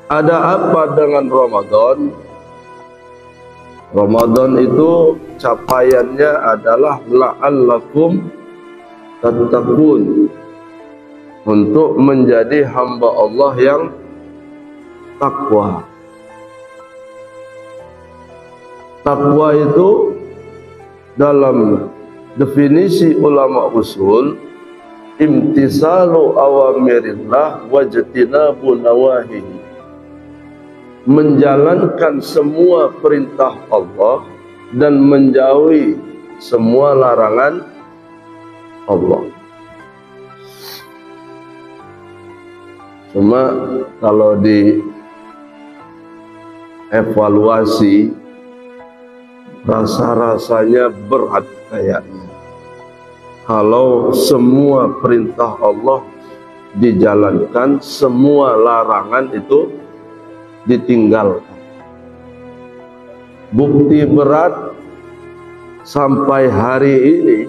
Ada apa dengan Ramadan? Ramadan itu capaiannya adalah la'allakum tattaqun, untuk menjadi hamba Allah yang takwa. Takwa itu dalam definisi ulama usul, imtisalu awamirillah wajtinabu nawahihi, menjalankan semua perintah Allah dan menjauhi semua larangan Allah. Cuma kalau di evaluasi, rasa-rasanya berat kayaknya kalau semua perintah Allah dijalankan, semua larangan itu ditinggalkan. Bukti berat sampai hari ini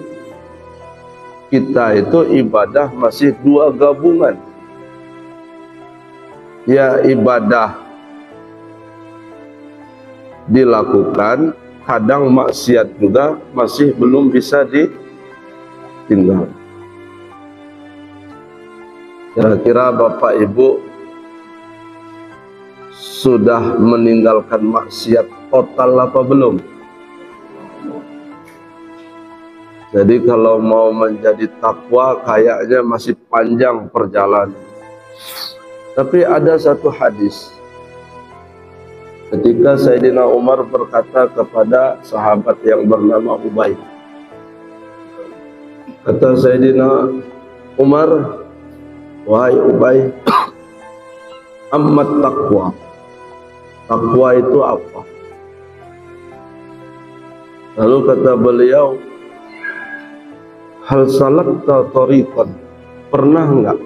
kita itu ibadah masih dua gabungan. Ya, ibadah dilakukan, kadang maksiat juga masih belum bisa ditinggal. Kira-kira Bapak Ibu sudah meninggalkan maksiat total apa belum? Jadi kalau mau menjadi takwa kayaknya masih panjang perjalanan. Tapi ada satu hadis ketika Sayyidina Umar berkata kepada sahabat yang bernama Ubay. Kata Sayyidina Umar, wahai Ubay, ammat taqwa. Takwa itu apa? Lalu kata beliau, hal salakta tariqan, pernah enggak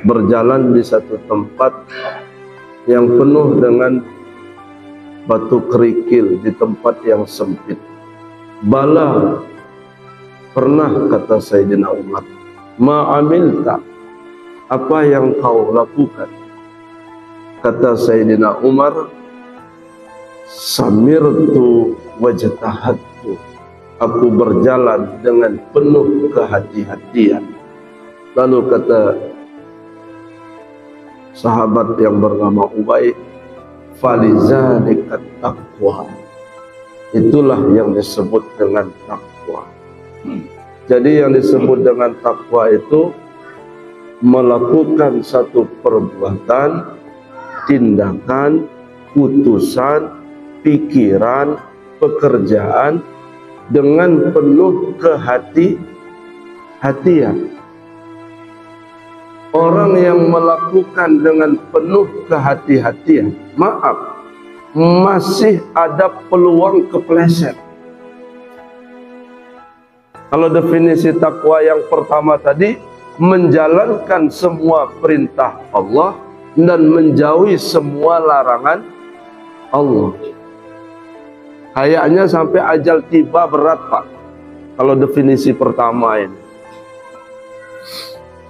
berjalan di satu tempat yang penuh dengan batu kerikil, di tempat yang sempit? Bala, pernah, kata Sayyidina Umar. Ma'amilta, apa yang kau lakukan? Kata Sayyidina Umar, samirtu wajtahadtu, aku berjalan dengan penuh kehati-hatian. Lalu kata sahabat yang bernama Ubay, falizalika taqwa, itulah yang disebut dengan takwa. Jadi yang disebut dengan takwa itu melakukan satu perbuatan, tindakan, putusan, pikiran, pekerjaan dengan penuh kehati-hatian. Orang yang melakukan dengan penuh kehati-hatian, maaf, masih ada peluang kepleset. Kalau definisi takwa yang pertama tadi, menjalankan semua perintah Allah dan menjauhi semua larangan Allah. Kayaknya sampai ajal tiba berat, Pak, kalau definisi pertama ini.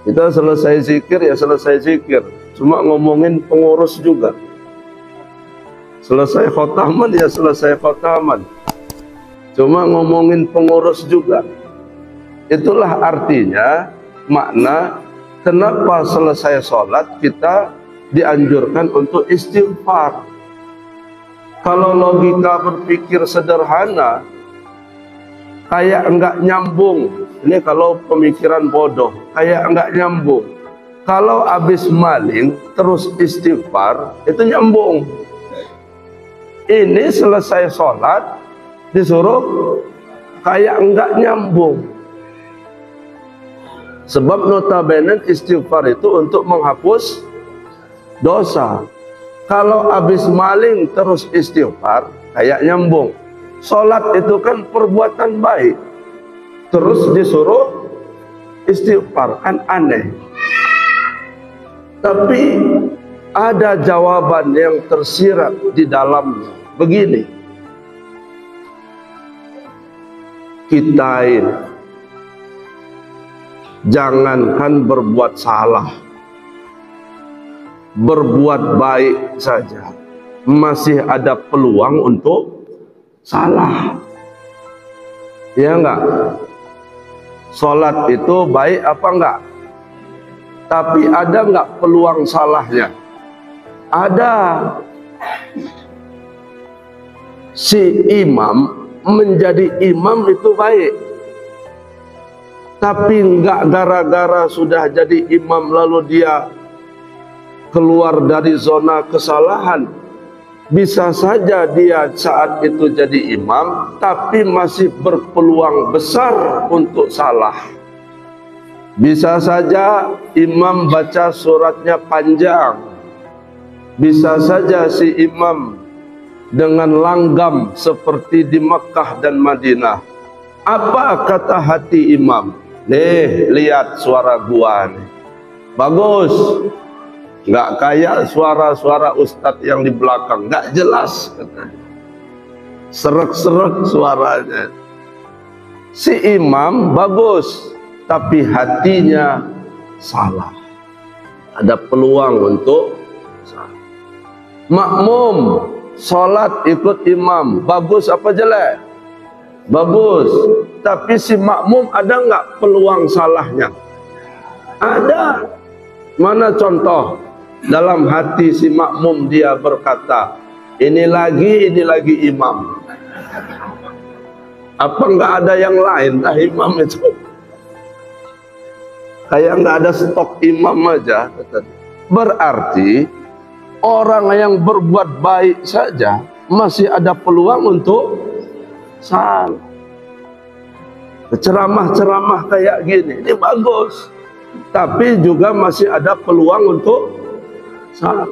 Kita selesai zikir ya selesai zikir, cuma ngomongin pengurus juga. Selesai khotaman ya selesai khotaman, cuma ngomongin pengurus juga. Itulah artinya makna kenapa selesai sholat kita dianjurkan untuk istighfar. Kalau logika berpikir sederhana, kayak enggak nyambung. Ini kalau pemikiran bodoh, kayak enggak nyambung. Kalau habis maling terus istighfar, itu nyambung. Ini selesai sholat disuruh, kayak enggak nyambung. Sebab notabene istighfar itu untuk menghapus dosa. Kalau habis maling terus istighfar, kayak nyambung. Sholat itu kan perbuatan baik, terus disuruh istighfar, kan aneh. Tapi ada jawaban yang tersirat di dalamnya. Begini, kita ini jangankan berbuat salah, berbuat baik saja, masih ada peluang untuk salah. Ya enggak? Sholat itu baik apa enggak? Tapi ada enggak peluang salahnya? Ada. Si imam menjadi imam itu baik, tapi enggak gara-gara sudah jadi imam lalu dia keluar dari zona kesalahan. Bisa saja dia saat itu jadi imam tapi masih berpeluang besar untuk salah. Bisa saja imam baca suratnya panjang, bisa saja si imam dengan langgam seperti di Makkah dan Madinah. Apa kata hati imam? Nih, lihat suara gua nih, bagus. Nggak kayak suara-suara ustadz yang di belakang, nggak jelas, serak-serak suaranya. Si imam bagus, tapi hatinya salah. Ada peluang untuk salah. Makmum sholat ikut imam, bagus apa jelek? Bagus. Tapi si makmum ada nggak peluang salahnya? Ada. Mana contoh? Dalam hati si makmum dia berkata, ini lagi imam. Apa nggak ada yang lain? Nah, imam itu kayak nggak ada stok imam aja. Berarti orang yang berbuat baik saja masih ada peluang untuk salah. Ceramah-ceramah kayak gini, ini bagus, tapi juga masih ada peluang untuk salah.